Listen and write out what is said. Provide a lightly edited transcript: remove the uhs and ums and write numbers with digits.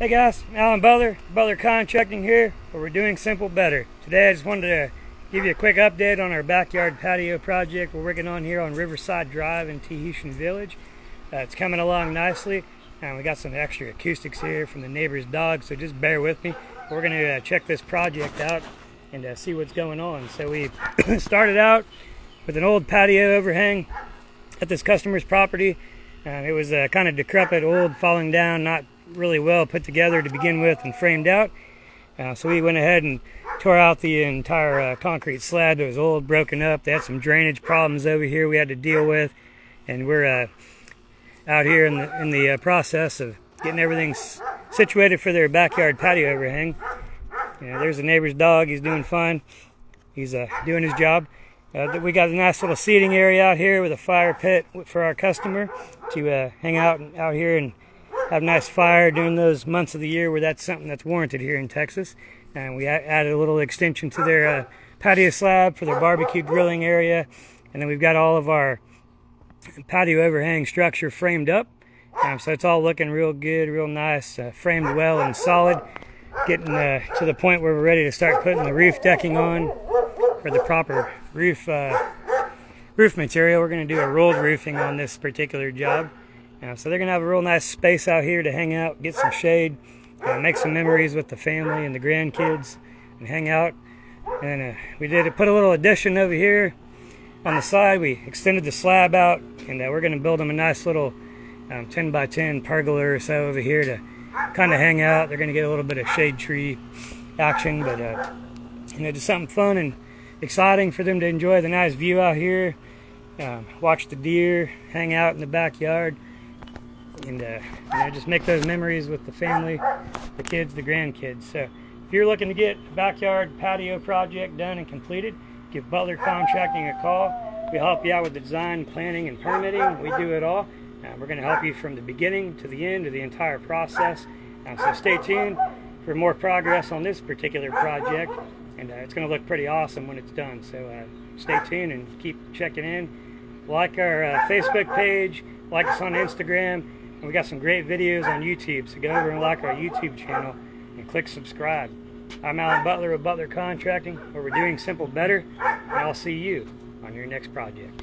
Hey guys, Alan Butler Contracting here, where we're doing simple better. Today I just wanted to give you a quick update on our backyard patio project we're working on here on Riverside Drive in Tahitian Village. It's coming along nicely, and we got some extra acoustics here from the neighbor's dog, so just bear with me. We're going to check this project out and see what's going on. So we started out with an old patio overhang at this customer's property. It was kind of decrepit, old, falling down, not really well put together to begin with and framed out. So we went ahead and tore out the entire concrete slab. It was old, broken up. They had some drainage problems over here we had to deal with, and we're out here in the process of getting everything situated for their backyard patio overhang. There's the neighbor's dog. He's doing fine. He's doing his job. We got a nice little seating area out here with a fire pit for our customer to hang out here and have a nice fire during those months of the year where that's something that's warranted here in Texas. And we added a little extension to their patio slab for their barbecue grilling area. And then we've got all of our patio overhang structure framed up. So it's all looking real good, real nice, framed well and solid. Getting to the point where we're ready to start putting the roof decking on for the proper roof material. We're going to do a rolled roofing on this particular job. So they're going to have a real nice space out here to hang out, get some shade, make some memories with the family and the grandkids, and hang out. And we put a little addition over here on the side. We extended the slab out, and we're going to build them a nice little 10 by 10 pergola or so over here to kind of hang out. They're going to get a little bit of shade tree action, but just something fun and exciting for them to enjoy the nice view out here, watch the deer, hang out in the backyard, and just make those memories with the family, the kids, the grandkids. So if you're looking to get a backyard patio project done and completed, give Butler Contracting a call. We help you out with the design, planning, and permitting. We do it all. We're going to help you from the beginning to the end of the entire process. So stay tuned for more progress on this particular project, and it's going to look pretty awesome when it's done. So stay tuned and keep checking in. Like our Facebook page, like us on Instagram, and we got some great videos on YouTube, so go over and like our YouTube channel and click subscribe. I'm Alan Butler with Butler Contracting, where we're doing simple better, and I'll see you on your next project.